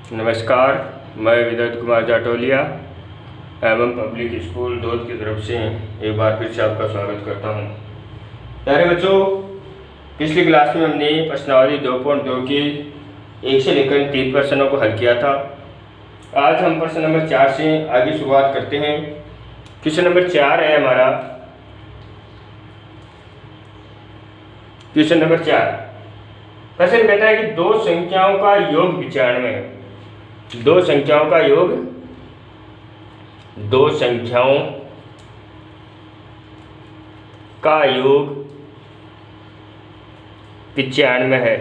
नमस्कार, मैं विदर्थ कुमार जाटोलिया एवं पब्लिक स्कूल दोद की तरफ से एक बार फिर से आपका स्वागत करता हूं। प्यारे बच्चों, पिछली क्लास में हमने प्रश्नावली 2.2 के 1 से लेकर 3 प्रश्नों को हल किया था। आज हम प्रश्न नंबर 4 से आगे शुरुआत करते हैं। क्वेश्चन नंबर 4 है हमारा। क्वेश्चन नंबर 4 प्रश्न कहता है कि दो संख्याओं का योग 95 है। दो संख्याओं का योग 95 है।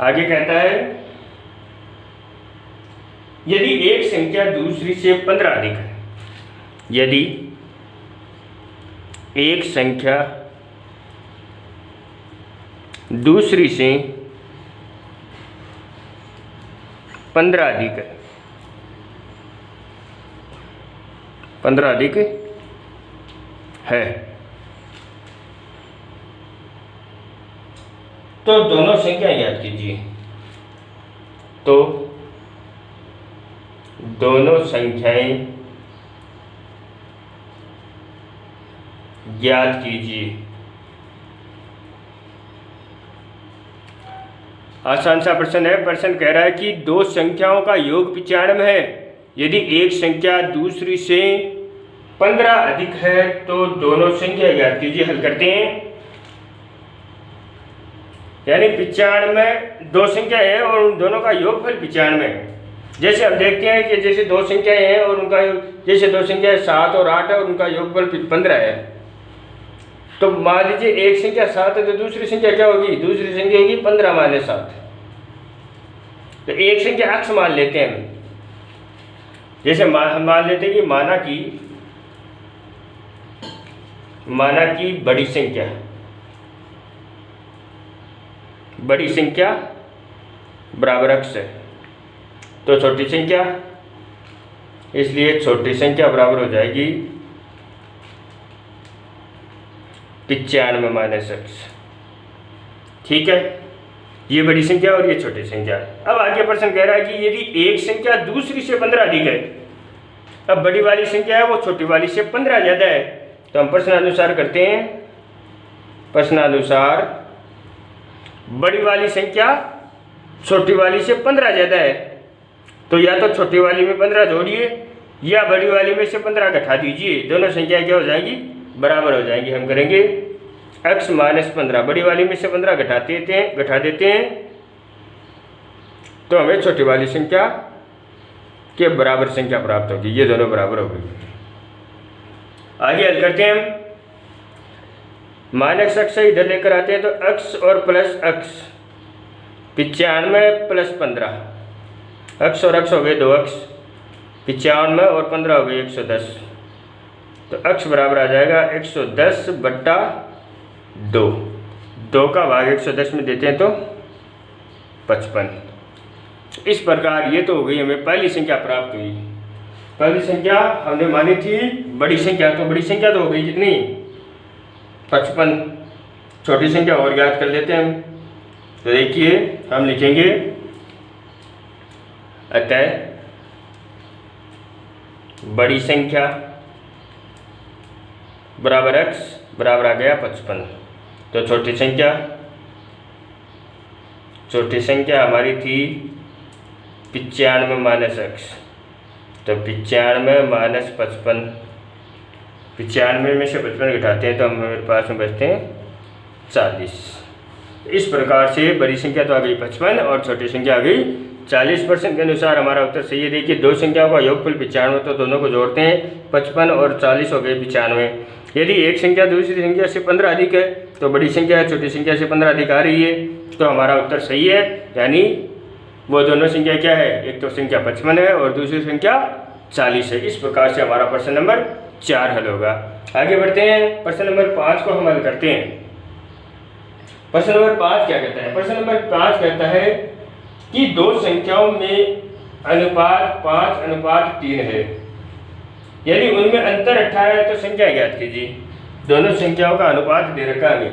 आगे कहता है यदि एक संख्या दूसरी से 15 अधिक है। यदि एक संख्या दूसरी से 15 अधिक है। 15 अधिक है तो दोनों संख्याएं याद कीजिए। तो दोनों संख्याएं याद कीजिए। आसान सा प्रश्न है। प्रश्न कह रहा है कि दो संख्याओं का योग 95 है। यदि एक संख्या दूसरी से 15 अधिक है तो दोनों संख्या याद कीजिए। हल करते हैं। यानी 95 दो संख्या है और उन दोनों का योगफल 95 है। जैसे हम देखते हैं कि जैसे दो संख्याएं हैं और उनका जैसे दो संख्याएं 7 और 8 है और उनका योगफल 15 है। तो मान लीजिए एक संख्या 7 है तो दूसरी संख्या क्या होगी? दूसरी संख्या होगी 15 माइनस 7। तो एक संख्या अक्ष मान लेते हैं हम। जैसे हम मान लेते हैं कि माना की बड़ी संख्या बराबर अक्ष है तो छोटी संख्या, इसलिए छोटी संख्या बराबर हो जाएगी 95 माइनस अक्ष। ठीक है, ये बड़ी संख्या और ये छोटी संख्या। अब आगे प्रश्न कह रहा है कि यदि एक संख्या दूसरी से 15 अधिक है। अब बड़ी वाली संख्या है वो छोटी वाली से 15 ज़्यादा है। तो हम प्रश्नानुसार करते हैं। प्रश्नानुसार बड़ी वाली संख्या छोटी वाली से 15 ज़्यादा है तो या तो छोटी वाली में 15 जोड़िए या बड़ी वाली में से 15 घटा दीजिए। दोनों संख्याएं क्या हो जाएंगी? बराबर हो जाएंगी। हम करेंगे x माइनस 15, बड़ी वाली में से 15 घटा देते हैं तो हमें छोटी वाली संख्या के बराबर संख्या प्राप्त होगी। ये दोनों बराबर हो गई। आगे हल करते हैं हम। माइनस x इधर लेकर आते हैं तो x और प्लस x 95 प्लस 15, x और x हो गए 2x, 95 और 15 हो गए 110। तो x बराबर आ जाएगा 110 बट्टा 2। 2 का भाग 110 में देते हैं तो 55। इस प्रकार ये तो हो गई, हमें पहली संख्या प्राप्त हुई। पहली संख्या हमने मानी थी बड़ी संख्या, तो बड़ी संख्या तो हो गई कितनी? 55। छोटी संख्या और याद कर लेते हैं हम। तो देखिए हम लिखेंगे अतः बड़ी संख्या बराबर x बराबर आ गया 55। तो छोटी संख्या हमारी थी 95 माइनस x। तो 95 माइनस 55, 95 में से 55 घटाते हैं तो हमारे पास में बचते हैं 40। इस प्रकार से बड़ी संख्या तो आ गई 55 और छोटी संख्या आ गई 40। प्रश्न के अनुसार हमारा उत्तर सही है। देखिए दो संख्याओं का योगफल 95 तो दोनों को जोड़ते हैं 55 और 40 हो गए 95। यदि एक संख्या दूसरी संख्या से 15 अधिक है तो बड़ी संख्या छोटी संख्या से 15 अधिक आ रही है तो हमारा उत्तर सही है। यानी वो दोनों संख्या क्या है? एक तो संख्या 55 है और दूसरी संख्या 40 है। इस प्रकार से हमारा प्रश्न नंबर 4 हल होगा। आगे बढ़ते हैं। प्रश्न नंबर 5 को हम हल करते हैं। प्रश्न नंबर 5 क्या कहता है? प्रश्न नंबर 5 कहता है कि दो संख्याओं में अनुपात 5:3 है। यदि उनमें अंतर 18 है तो संख्या ज्ञात कीजिए। दोनों संख्याओं का अनुपात दे रखा है।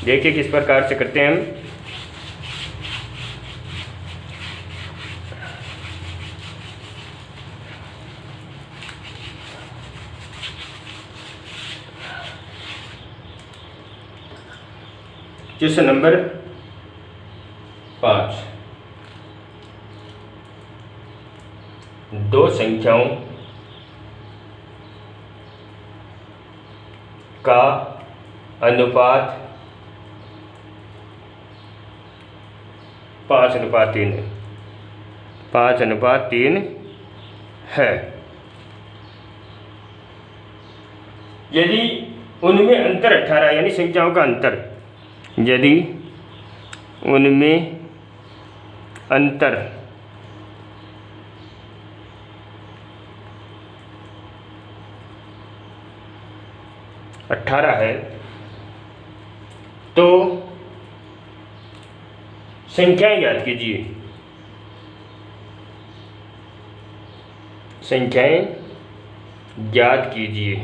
देखिए किस प्रकार से करते हैं हम। क्वेश्चन नंबर 5, दो संख्याओं का अनुपात 5:3 है। 5:3 है। यदि उनमें अंतर 18, यानी संख्याओं का अंतर, यदि उनमें अंतर 18 है तो संख्याएं ज्ञात कीजिए। संख्याएं ज्ञात कीजिए।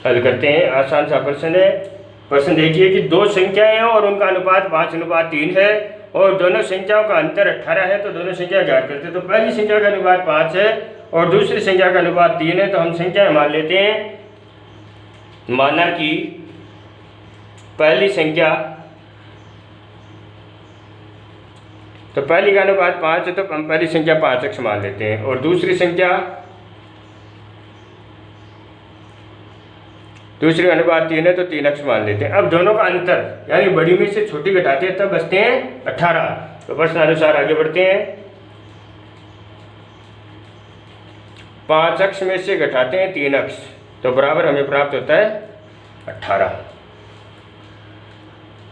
हल करते हैं। आसान सा प्रश्न है। प्रश्न देखिए कि दो संख्याएं हैं और उनका अनुपात 5:3 है और दोनों संख्याओं का अंतर 18 है, तो दोनों संख्या ज्ञात करते हैं। तो पहली संख्या का अनुपात 5 है और दूसरी संख्या का अनुपात 3 है, तो हम संख्या मान लेते हैं। माना कि पहली संख्या, तो पहली का अनुपात 5 है तो हम पहली संख्या 5x मान लेते हैं और दूसरी संख्या, दूसरी अनुपात 3 है तो 3x मान लेते हैं। अब दोनों का अंतर यानी बड़ी में से छोटी घटाते हैं तब बचते हैं 18। तो प्रश्न अनुसार आगे बढ़ते हैं। 5x में से घटाते हैं 3x तो बराबर हमें प्राप्त होता है 18।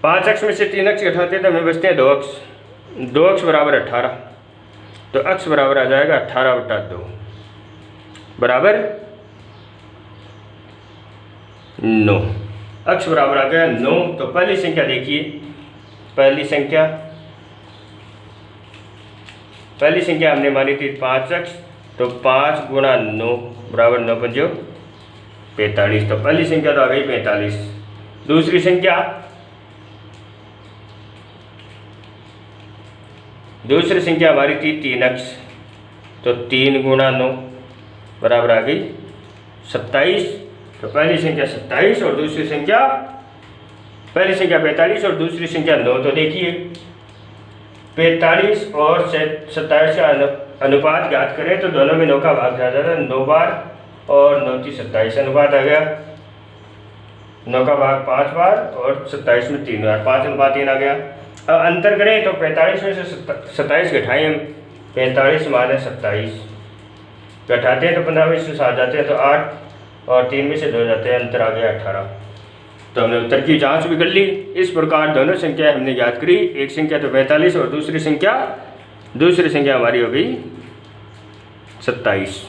5x में से 3x घटाते हैं तो हमें बचते हैं 2x। 2x बराबर 18, तो x बराबर आ जाएगा 18/2 बराबर 9। x बराबर आ गया 9। तो पहली संख्या देखिए, पहली संख्या हमने मानी थी 5x, तो 5 × 9 बराबर 9×5 45। तो पहली संख्या तो आ गई 45। दूसरी संख्या हमारी थी 3x, तो 3 × 9 बराबर आ गई 27। तो पहली संख्या 27 और दूसरी संख्या, पहली संख्या 45 और दूसरी संख्या 9। तो देखिए 45 और 27 का अनुपात ज्ञात करें तो दोनों में 9 का भाग आ जाता है। 9 बार और 9 × 27 अनुपात आ गया। 9 का भाग 5 बार और 27 में 3 बार, 5:3 आ गया। अब अंतर करें तो 45 में से 27 घटाएं हम, 45 - 27 घटाते हैं तो 15 में से 7 जाते हैं तो 8 और 3 में से 2 जाते हैं, अंतर आ गया 18। तो हमने उत्तर की जांच भी कर ली। इस प्रकार दोनों संख्याएं हमने ज्ञात करी। एक संख्या तो 45 और दूसरी संख्या हमारी हो गई 27।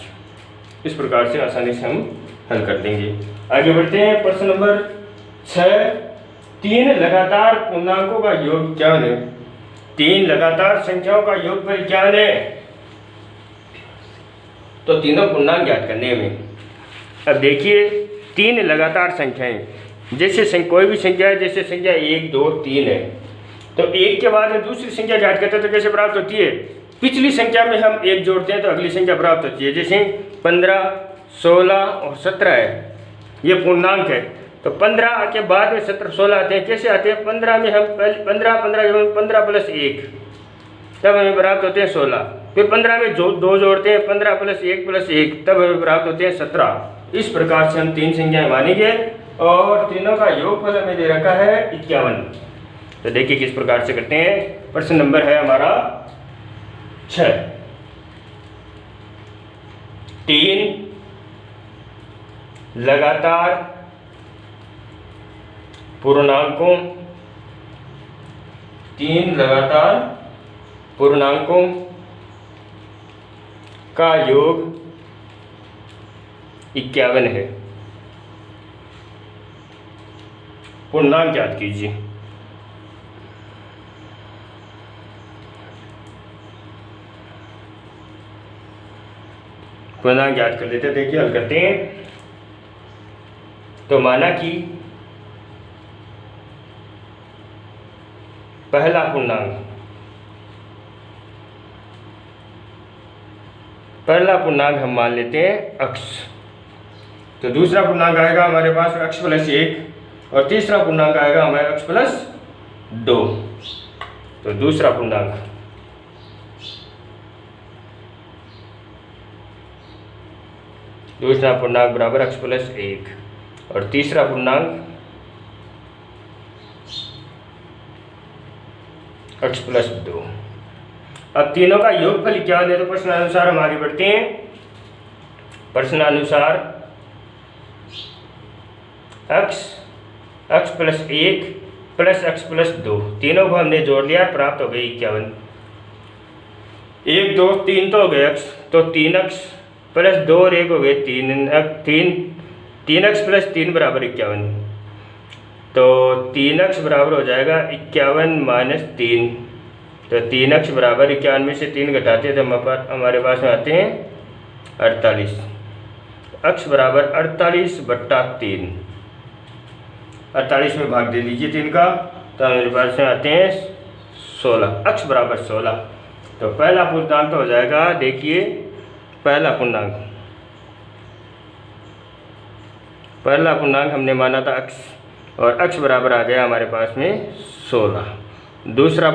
इस प्रकार से आसानी से हम हल कर देंगे। आगे बढ़ते हैं। प्रश्न नंबर 6, 3 लगातार पूर्णांकों का योग क्या है? 3 लगातार संख्याओं का योगफल क्या है? तो तीनों पूर्णांक ज्ञात करने में, अब देखिए 3 लगातार संख्याएं, जैसे कोई भी संख्या है, जैसे संख्या 1, 2, 3 है, तो एक के बाद में दूसरी संख्या ज्ञात करते हैं तो कैसे प्राप्त होती है? पिछली संख्या में हम 1 जोड़ते हैं तो अगली संख्या प्राप्त होती है। जैसे 15, 16 और 17 है, ये पूर्णांक है। तो 15 के बाद में 17, 16 आते हैं। कैसे आते हैं? 15 में हम 15 + 1, तब हमें प्राप्त होते हैं 16। फिर 15 में 2 जोड़ते हैं, 15 + 1 + 1, तब हमें प्राप्त होते हैं 17। इस प्रकार से हम 3 संख्याएं मानेंगे और तीनों का योगफल हमें दे रखा है 51। तो देखिए किस प्रकार से करते हैं। प्रश्न नंबर है हमारा 6, 3 लगातार पूर्णांकों का योग 51 है। पूर्णांक ज्ञात कीजिए। पूर्णांक ज्ञात कर लेते हैं। देखिए हल करते हैं। तो माना कि पहला पूर्णांक हम मान लेते हैं अक्ष। तो दूसरा पूर्णांक आएगा हमारे पास अक्ष प्लस 1 और तीसरा पूर्णांक आएगा हमारे अक्ष प्लस 2। तो दूसरा पूर्णांक बराबर अक्ष प्लस 1 और तीसरा पूर्णांक अक्ष प्लस 2। अब तीनों का योगफल क्या है तो प्रश्नानुसार हम आगे बढ़ते हैं। प्रश्नानुसार अक्ष प्लस 1 प्लस अक्ष प्लस 2 तीनों को हमने जोड़ लिया, प्राप्त हो गई 51। 1 2 3 तो हो गए अक्ष, तो 3 अक्ष प्लस 2 और 1 हो गए 3 अक्ष प्लस 3 बराबर 51। तो 3 अक्ष बराबर हो जाएगा 51 माइनस 3। तो 3 अक्ष बराबर 51 में से 3 घटाते हैं तो हमारे पास में आते हैं 48। अक्ष बराबर 48 बट्टा 3, 48 में भाग दे दीजिए 3 का, तो हमारे पास में आते हैं 16। अक्ष बराबर 16। तो पहला पूर्णांक तो हो जाएगा, देखिए पहला पूर्णांक हमने माना था अक्ष, और अक्ष बराबर आ गया हमारे पास में 16। दूसरा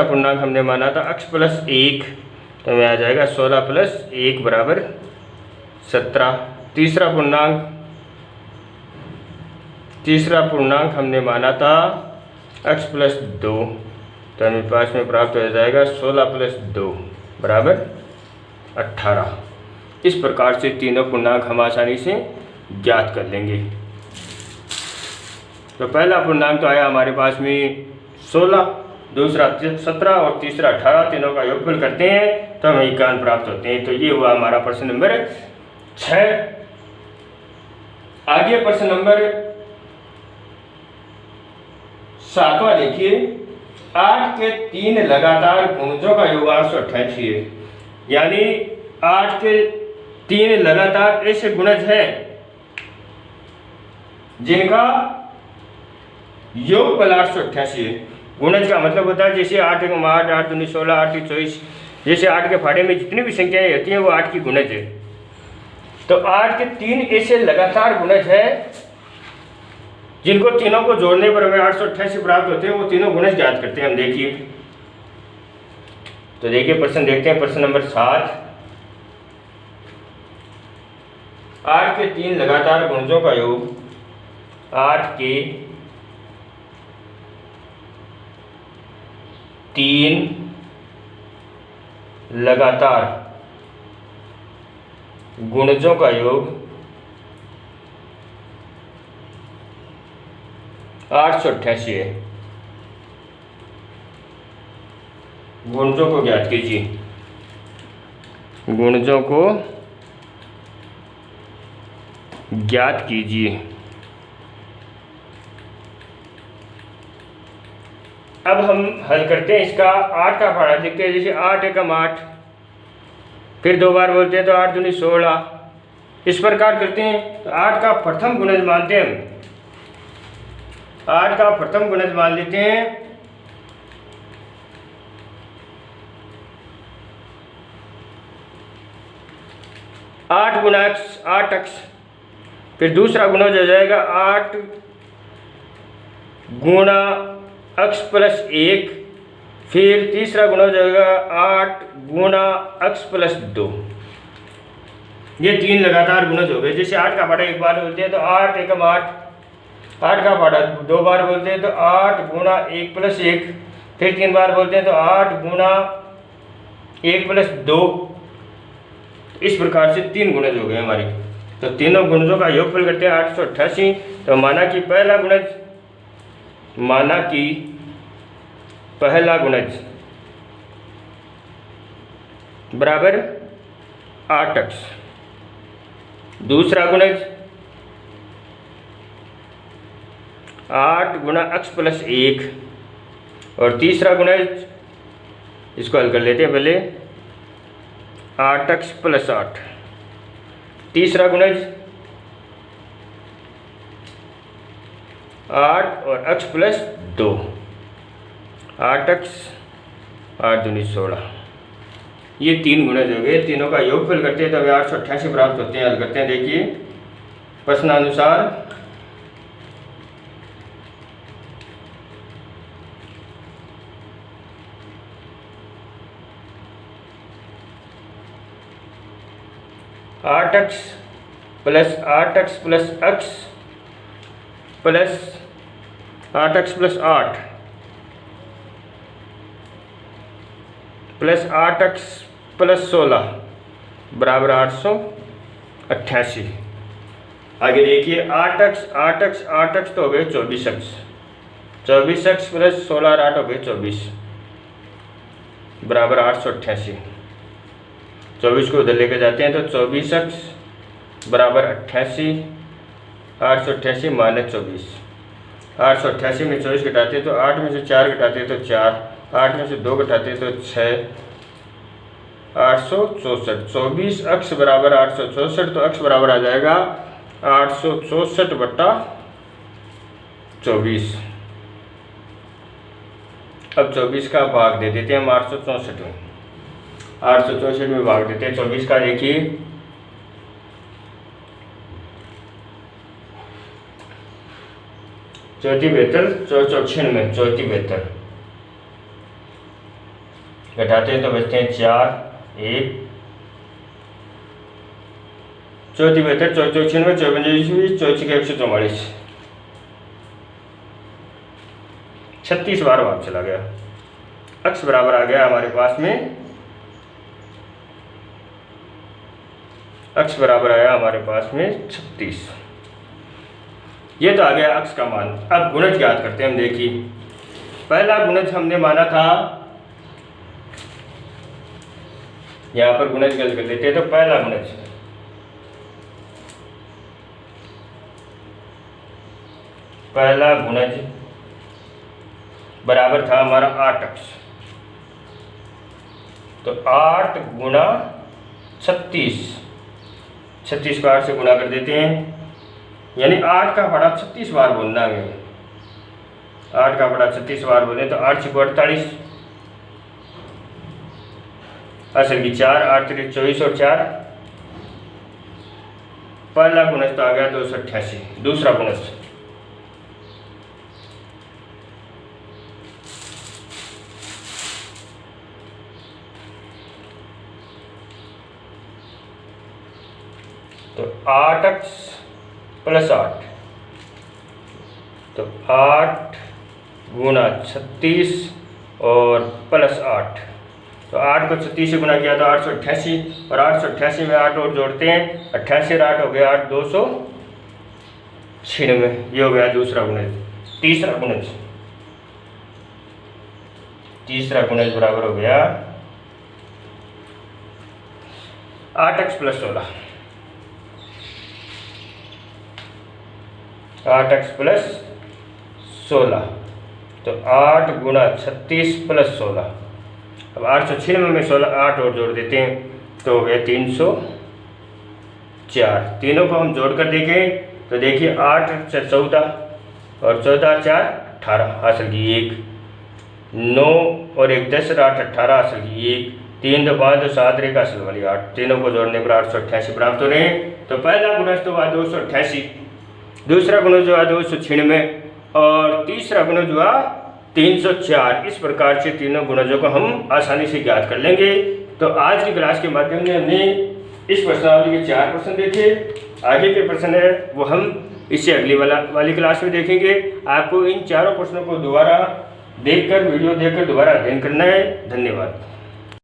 पूर्णांक हमने माना था अक्ष प्लस 1, तो हमें आ जाएगा 16 प्लस 1 बराबर 17। तीसरा पूर्णांक हमने माना था अक्ष प्लस 2, तो हमें पास में प्राप्त हो जाएगा 16 प्लस 2 बराबर 18। इस प्रकार से तीनों पूर्णांक हम आसानी से ज्ञात कर लेंगे। तो पहला पूर्णांक तो आया हमारे पास में 16, दूसरा 17 और तीसरा 18। तीनों का योगफल करते हैं तो हमें 51 प्राप्त होते हैं। तो ये हुआ हमारा प्रश्न नंबर 6। आगे प्रश्न नंबर 7वां देखिए। 8 के 3 लगातार गुणजों का योग 888 है, यानी 8 के 3 लगातार ऐसे गुणज है जिनका योगफल 888 है। गुणज का मतलब होता है जैसे 8 एकम 8, 8 दूनी 16, 8 की 24, जैसे 8 के फाड़े में जितनी भी संख्याएं होती हैं वो 8 की गुणज है। तो 8 के 3 ऐसे लगातार गुणज है जिनको तीनों को जोड़ने पर हमें 888 प्राप्त होते हैं। वो तीनों गुणज ज्ञात करते हैं हम। देखिए तो देखिए प्रश्न देखते हैं। प्रश्न नंबर 7। 8 के 3 लगातार गुणजों का योग 8 के 3 लगातार गुणजों का योग 888 है। गुणजों को ज्ञात कीजिए। गुणजों को ज्ञात कीजिए। अब हम हल करते हैं इसका। 8 का फाड़ा लिखते हैं, जैसे 8 एकम 8, फिर 2 बार बोलते हैं तो 8 दूनी 16, इस प्रकार करते हैं। तो 8 का प्रथम गुणज मानते हैं हम। 8 का प्रथम गुणज मान लेते हैं 8 गुना अक्ष 8 अक्ष। फिर दूसरा गुणज हो जाएगा 8 गुणा अक्ष प्लस 1। फिर तीसरा गुणज हो जाएगा 8 गुणा अक्ष प्लस 2। ये 3 लगातार गुणज हो गए। जैसे 8 का फाड़ा 1 बार बोलते हैं तो 8 एकम 8, 8 का फाड़ा 2 बार बोलते हैं तो 8 गुणा 1 प्लस 1, फिर 3 बार बोलते हैं तो 8 गुणा 1 प्लस 2। इस प्रकार से 3 गुणज हो गए हमारे। तो तीनों गुणजों का योगफल करते हैं 888। तो माना कि पहला गुणज बराबर 8 अक्ष, दूसरा गुणज 8 गुणा अक्ष प्लस 1, और तीसरा गुणज इसको हल कर लेते हैं पहले 8 अक्ष प्लस 8। तीसरा गुणज 8 और x प्लस 2, 8x 8 दूनी 16, ये 3 गुणज हो गए। तीनों का योगफल करते हैं तो हमें 888 प्राप्त होते हैं। हल करते हैं, देखिए प्रश्नानुसार x plus 8x plus x plus 8x plus 8 plus 8x plus 16 बराबर 888। आगे देखिए 8x तो हो गए 24x, 24x प्लस 16 और 8 हो गए 24 बराबर 888। 24 को उधर लेके जाते हैं तो 24x बराबर 88, 888 माइनस 24, 888 में 24 घटाते तो 8 में से 4 घटाते तो 4, 8 में से 2 घटाते तो 6, 864। 24x बराबर 864 तो x बराबर आ जाएगा 864 बटा 24। अब 24 का भाग दे देते हैं हम 864 में, 864 में भाग देते हैं 24 का। देखिए चौथी बेहतर, 4 में चौथी बेहतर घटाते हैं तो बचते हैं 4, 1, चौथी बेहतर 4 में 54, 4 के 144, 36 बार भाग चला गया। x बराबर आ गया हमारे पास में, x बराबर आया हमारे पास में 36। ये तो आ गया x का मान। अब गुणज ज्ञात करते हैं हम। देखिए पहला गुणज हमने माना था, यहाँ पर गुणज ज्ञात कर देते हैं। तो पहला गुणज बराबर था हमारा 8x, तो 8 गुणा 36, 36 को 8 से गुणा कर देते हैं, यानी 8 का बड़ा 36 बार बोलना है। 8 का बड़ा 36 बार बोले तो 8 6 48, असल की 4, 8 3 24 और 4। पहला गुणज तो आ गया 288। दूसरा गुणज तो 8x प्लस 8, तो 8 गुणा 36 और प्लस 8, तो 8 को 36 से गुणा किया तो 888, और 888 में 8 और जोड़ते हैं, 88 और 8 हो गया 8, 296। ये हो गया दूसरा गुणज। तीसरा गुणज बराबर हो गया 8x प्लस 16, 8x प्लस 16, तो 8 गुणा 36 प्लस 16। अब 896 में 16 8 और जोड़ देते हैं तो हो गया 304। तीनों को हम जोड़ कर देखें तो देखिए 8 से 14 और 14 4 18 हासिल की 1, 9 और 1 10 और 8 18 हासिल की 1, 3 2 5 2 7 1 हासिल वाली 8। तीनों को जोड़ने पर 888 प्राप्त हो रहे हैं। तो पहला गुणज तो हुआ 288, दूसरा गुणज हुआ 296 और तीसरा गुणज हुआ 304। इस प्रकार से तीनों गुणजों को हम आसानी से ज्ञात कर लेंगे। तो आज की क्लास के माध्यम से हमने इस प्रश्नावली के 4 प्रश्न देखे। आगे के प्रश्न है वो हम इससे अगली वाली क्लास में देखेंगे। आपको इन चारों प्रश्नों को दोबारा देखकर वीडियो देखकर दोबारा अध्ययन करना है। धन्यवाद।